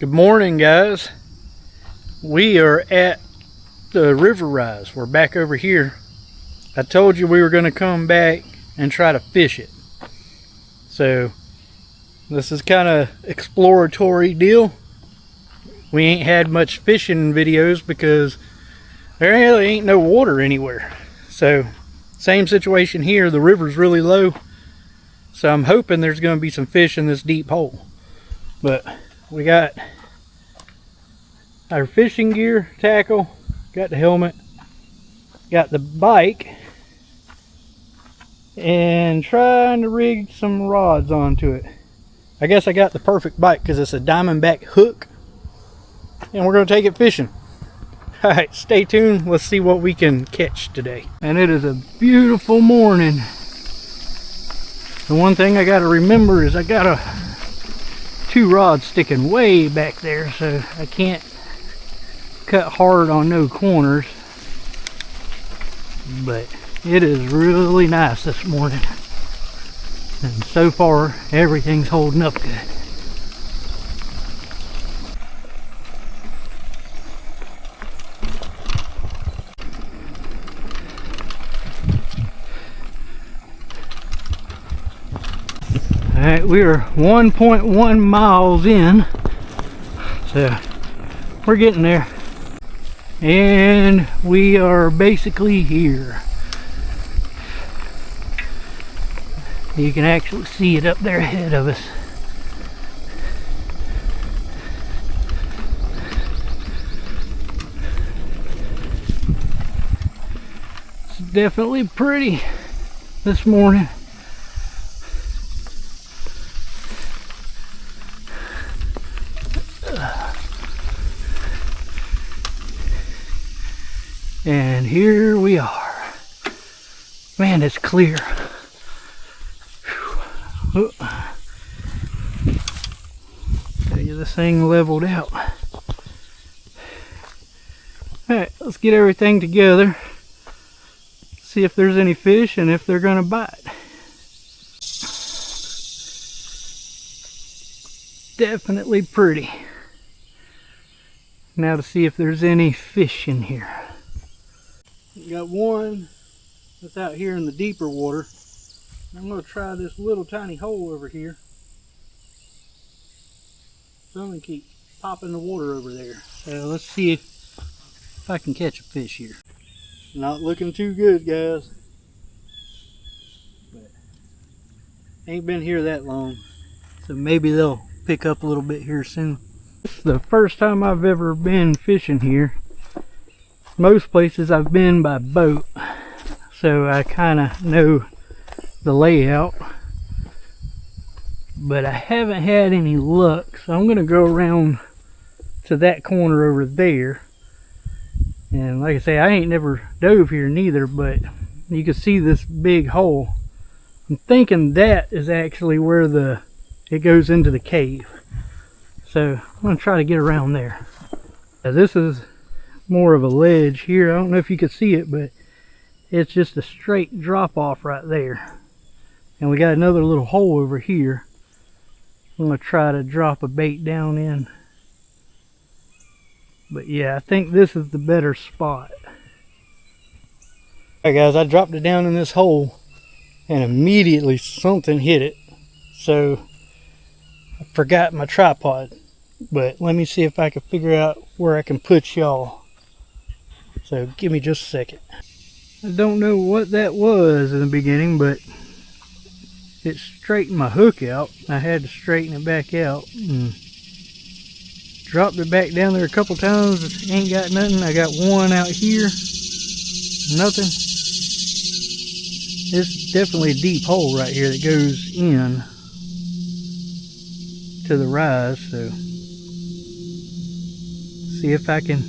Good morning, guys. We are at the river rise. We're back over here. I told you we were going to come back and try to fish it. So this is kind of exploratory deal. We ain't had much fishing videos because there really ain't no water anywhere. So same situation here. The river's really low. So I'm hoping there's going to be some fish in this deep hole. But we got our fishing gear, tackle, got the helmet, got the bike, and trying to rig some rods onto it. I guess I got the perfect bite because it's a Diamondback hook, and we're going to take it fishing. Alright, stay tuned. Let's see what we can catch today. And it is a beautiful morning. The one thing I got to remember is I got two rods sticking way back there, so I can't cut hard on no corners. But it is really nice this morning, and so far everything's holding up good. Alright, we are 1.1 miles in, so we're getting there. And we are basically here. You can actually see it up there ahead of us. It's definitely pretty this morning. And here we are. Man, it's clear. Tell you, this thing leveled out. Alright, let's get everything together. See if there's any fish and if they're gonna bite. Definitely pretty. Now to see if there's any fish in here. Got one that's out here in the deeper water. I'm going to try this little tiny hole over here. Something keeps popping the water over there. So let's see if I can catch a fish here. Not looking too good, guys. But ain't been here that long. So maybe they'll pick up a little bit here soon. This is the first time I've ever been fishing here. Most places I've been by boat, so I kind of know the layout, but I haven't had any luck, so I'm going to go around to that corner over there. And like I say, I ain't never dove here neither, but you can see this big hole. I'm thinking that is actually where it goes into the cave, so I'm going to try to get around there. Now, this is more of a ledge here. I don't know if you can see it, but it's just a straight drop off right there. And we got another little hole over here. I'm going to try to drop a bait down in. But yeah, I think this is the better spot. Alright guys, I dropped it down in this hole and immediately something hit it. So I forgot my tripod. But let me see if I can figure out where I can put y'all. So give me just a second. I don't know what that was in the beginning, but it straightened my hook out. I had to straighten it back out and dropped it back down there a couple times. Ain't got nothing. I got one out here. Nothing. It's definitely a deep hole right here that goes in to the rise. So see if I can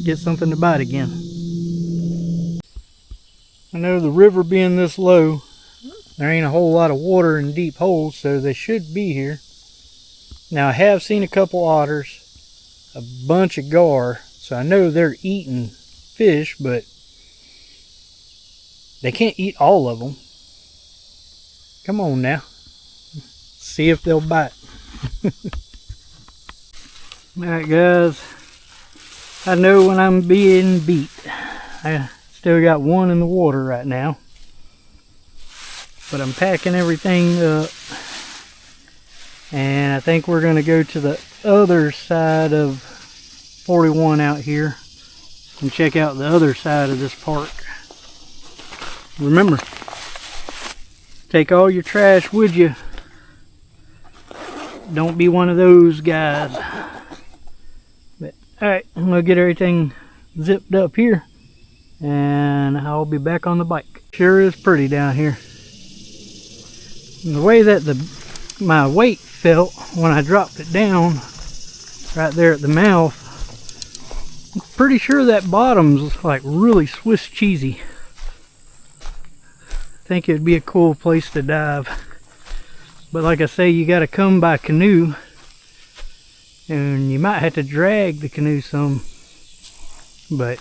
get something to bite again. I know the river being this low, there ain't a whole lot of water in deep holes, so they should be here. Now I have seen a couple otters, a bunch of gar, so I know they're eating fish, but they can't eat all of them. Come on now. See if they'll bite. Alright guys, I know when I'm being beat. I still got one in the water right now, but I'm packing everything up, and I think we're going to go to the other side of 41 out here and check out the other side of this park. Remember, take all your trash with you. Don't be one of those guys. But alright, I'm gonna get everything zipped up here and I'll be back on the bike. Sure is pretty down here. And the way that my weight felt when I dropped it down right there at the mouth, I'm pretty sure that bottom's like really Swiss cheesy. I think it'd be a cool place to dive. But like I say, you gotta come by canoe, and you might have to drag the canoe some, but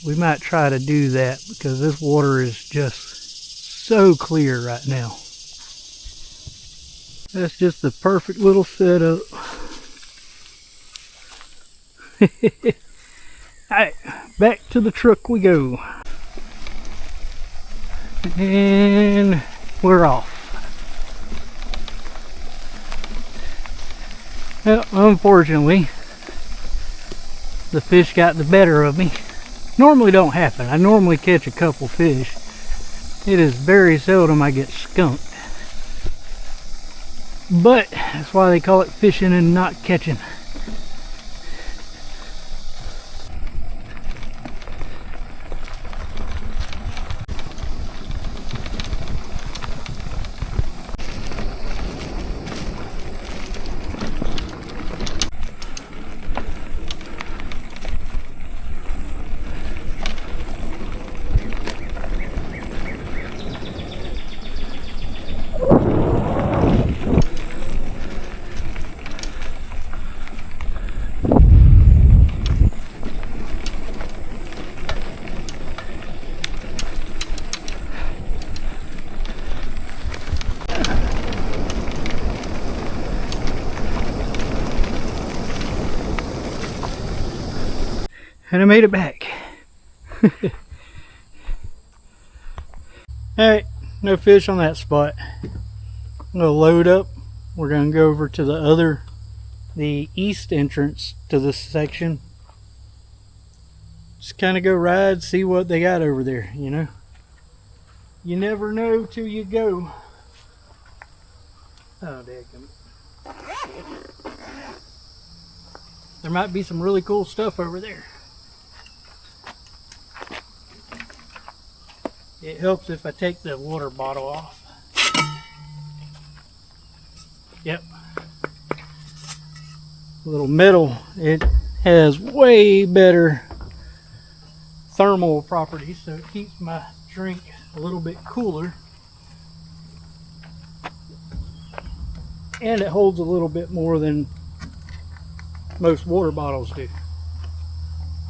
we might try to do that because this water is just so clear right now. That's just the perfect little setup. Alright, back to the truck we go. And we're off. Well, unfortunately, the fish got the better of me. Normally don't happen. I normally catch a couple fish. It is very seldom I get skunked. But that's why they call it fishing and not catching. And I made it back. Alright, no fish on that spot. I'm gonna load up. We're gonna go over to the east entrance to this section. Just kind of go ride, see what they got over there, you know. You never know till you go. Oh, dadgummit. There might be some really cool stuff over there. It helps if I take the water bottle off. Yep. A little metal. It has way better thermal properties, so it keeps my drink a little bit cooler. And it holds a little bit more than most water bottles do.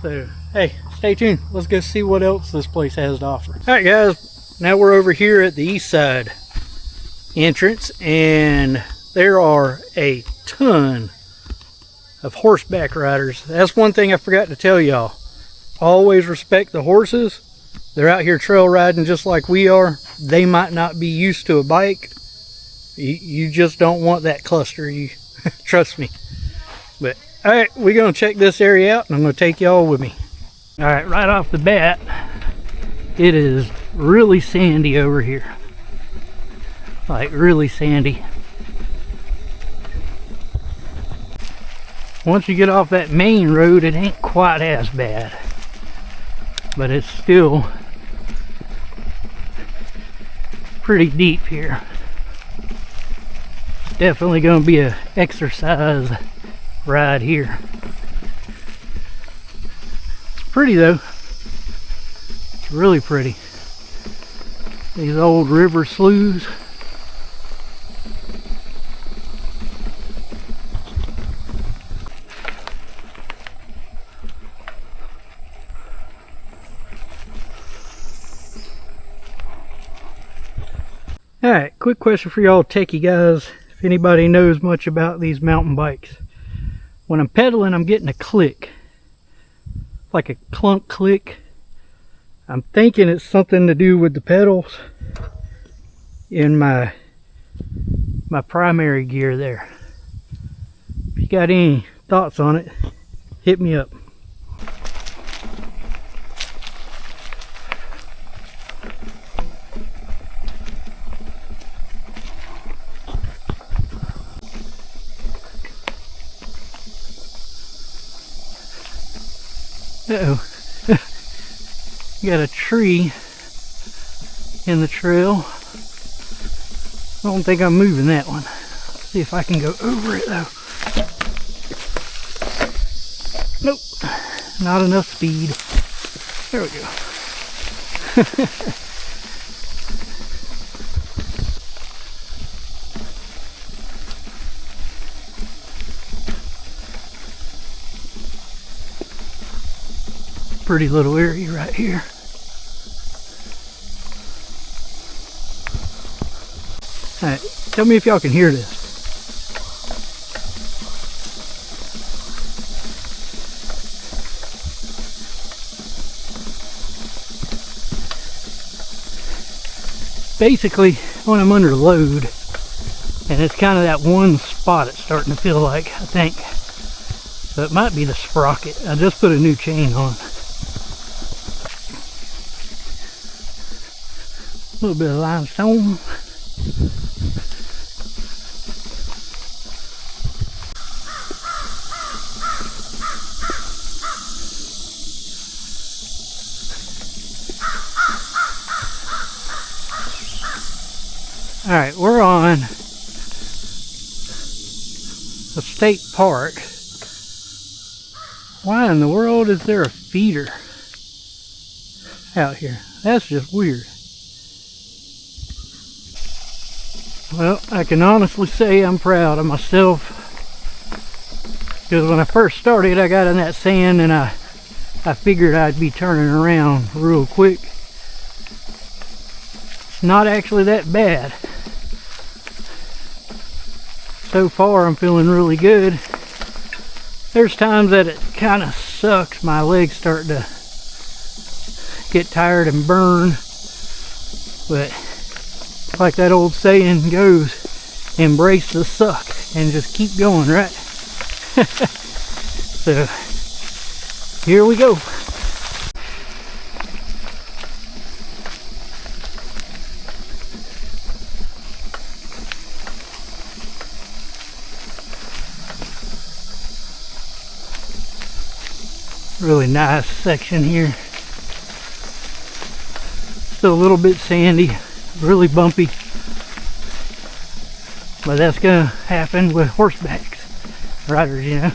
So, hey, stay tuned. Let's go see what else this place has to offer. Alright guys, now we're over here at the east side entrance, and there are a ton of horseback riders. That's one thing I forgot to tell y'all. Always respect the horses. They're out here trail riding just like we are. They might not be used to a bike. You just don't want that cluster. You trust me. But alright, we're going to check this area out, and I'm going to take y'all with me. Alright, right off the bat, it is really sandy over here. Like, really sandy. Once you get off that main road, it ain't quite as bad. But it's still pretty deep here. Definitely going to be an exercise ride here. It's pretty though. It's really pretty. These old river sloughs. Alright, quick question for y'all techie guys. If anybody knows much about these mountain bikes. when I'm pedaling, I'm getting a click, like a clunk click. I'm thinking it's something to do with the pedals in my primary gear there. If you got any thoughts on it, hit me up. Uh-oh. Got a tree in the trail. I don't think I'm moving that one. Let's see if I can go over it though. Nope, not enough speed. There we go. Pretty little area right here. Alright, tell me if y'all can hear this. Basically, when I'm under load, and it's kind of that one spot it's starting to feel like, I think. So it might be the sprocket. I just put a new chain on. A little bit of limestone. Alright, we're on a state park. Why in the world is there a feeder out here? That's just weird. Well, I can honestly say I'm proud of myself, because when I first started, I got in that sand and I figured I'd be turning around real quick. It's not actually that bad. So far, I'm feeling really good. There's times that it kind of sucks. My legs start to get tired and burn, but like that old saying goes, embrace the suck and just keep going, right? So here we go. Really nice section here. Still a little bit sandy, really bumpy, but that's gonna happen with horseback riders, you know.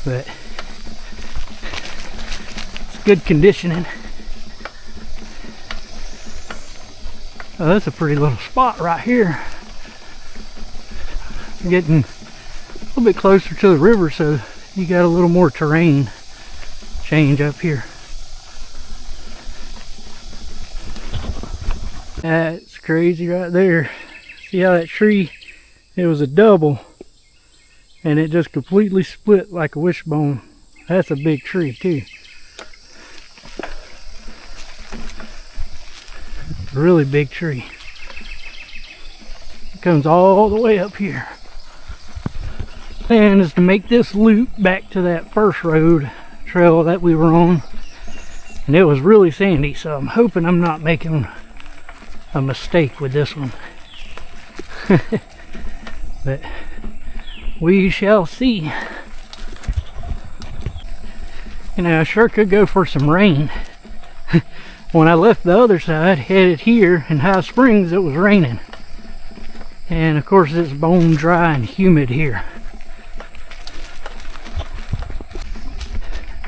But it's good conditioning. Oh, that's a pretty little spot right here. Getting a little bit closer to the river, so you got a little more terrain change up here. That's crazy right there. See how that tree, it was a double and it just completely split like a wishbone. That's a big tree too. Really big tree. It comes all the way up here. Plan is to make this loop back to that first road trail that we were on, and it was really sandy, so I'm hoping I'm not making a mistake with this one. But we shall see. You know, I sure could go for some rain. When I left the other side, headed here in High Springs, it was raining, and of course it's bone dry and humid here.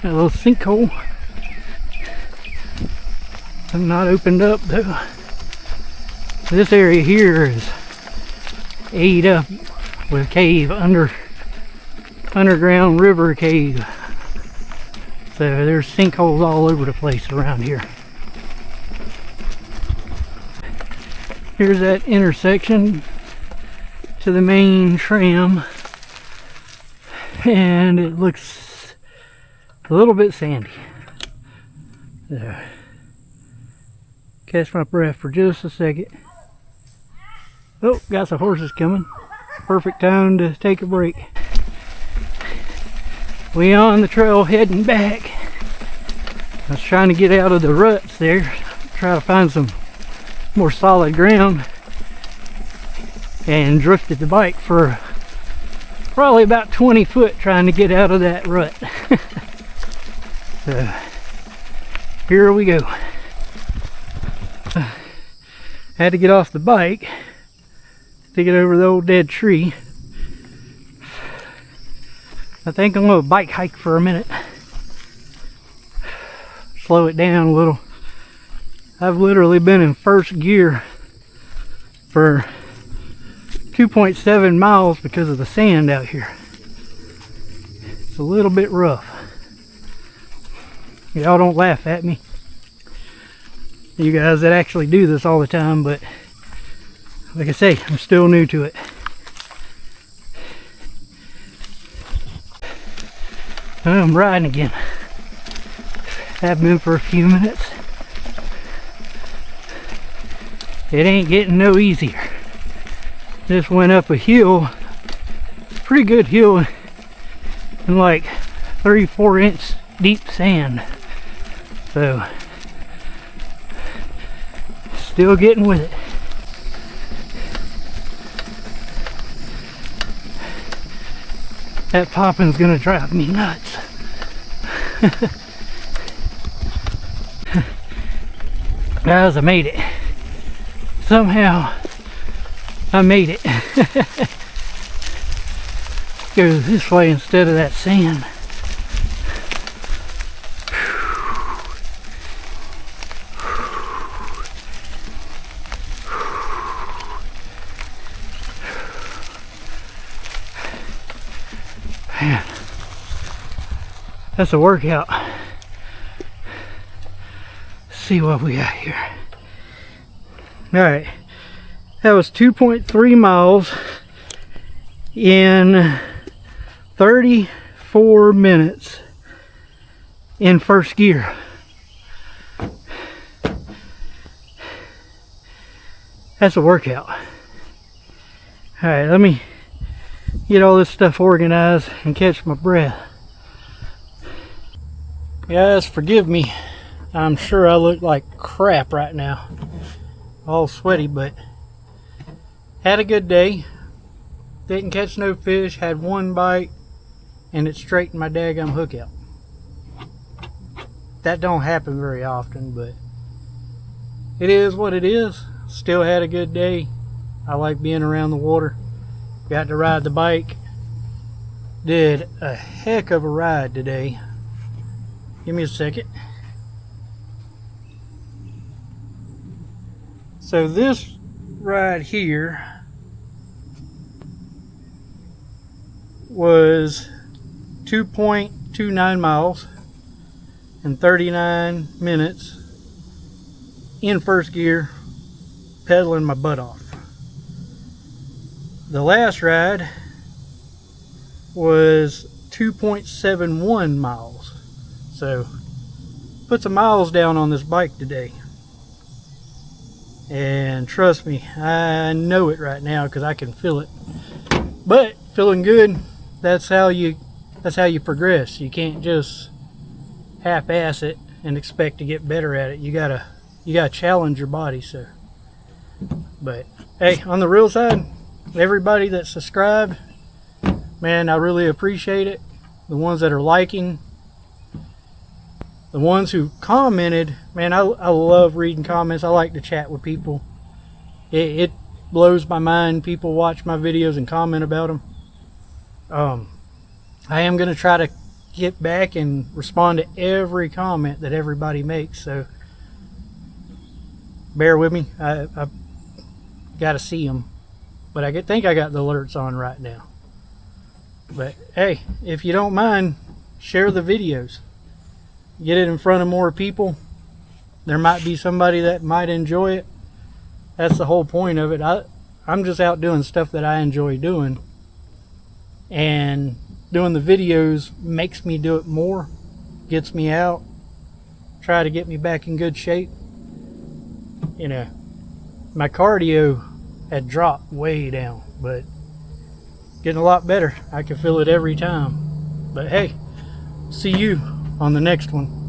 A little sinkhole. I'm not opened up though. This area here is ate up with cave, underground river cave. So there's sinkholes all over the place around here. Here's that intersection to the main tram. and it looks a little bit sandy. So, catch my breath for just a second. Oh, got some horses coming. Perfect time to take a break. We on the trail heading back. I was trying to get out of the ruts there, try to find some more solid ground, and drifted the bike for probably about 20 foot trying to get out of that rut. So here we go. Had to get off the bike to get over the old dead tree. I think I'm gonna bike hike for a minute. Slow it down a little. I've literally been in first gear for 2.7 miles because of the sand out here. It's a little bit rough. Y'all don't laugh at me, you guys that actually do this all the time, but like I say, I'm still new to it. I'm riding again. Have been for a few minutes. It ain't getting no easier. Just went up a hill, pretty good hill, in like 3-4 inch deep sand. So still getting with it. That popping's gonna drive me nuts. Guys, I made it. Somehow I made it. Go this way instead of that sand. Man, that's a workout. Let's see what we got here. Alright, that was 2.3 miles in 34 minutes in first gear. That's a workout. Alright, let me get all this stuff organized and catch my breath. Guys, forgive me. I'm sure I look like crap right now. All sweaty, but had a good day. Didn't catch no fish, had one bite, and it straightened my daggum hook out. That don't happen very often, but it is what it is. Still had a good day. I like being around the water. Got to ride the bike. Did a heck of a ride today. Give me a second. So this ride here was 2.29 miles in 39 minutes in first gear, pedaling my butt off. The last ride was 2.71 miles. So put some miles down on this bike today. And trust me, I know it right now because I can feel it. But feeling good, that's how you progress. You can't just half-ass it and expect to get better at it. You gotta challenge your body. So, but hey, on the real side, everybody that subscribed, man, I really appreciate it. The ones that are liking, the ones who commented, man, I love reading comments. I like to chat with people. It blows my mind. People watch my videos and comment about them. I am going to try to get back and respond to every comment that everybody makes. So bear with me. I got to see them. But I think I got the alerts on right now. But hey, if you don't mind, share the videos. Get it in front of more people. There might be somebody that might enjoy it. That's the whole point of it. I'm just out doing stuff that I enjoy doing. And doing the videos makes me do it more, gets me out, try to get me back in good shape. You know, my cardio had dropped way down, but getting a lot better. I can feel it every time. But hey, see you on the next one.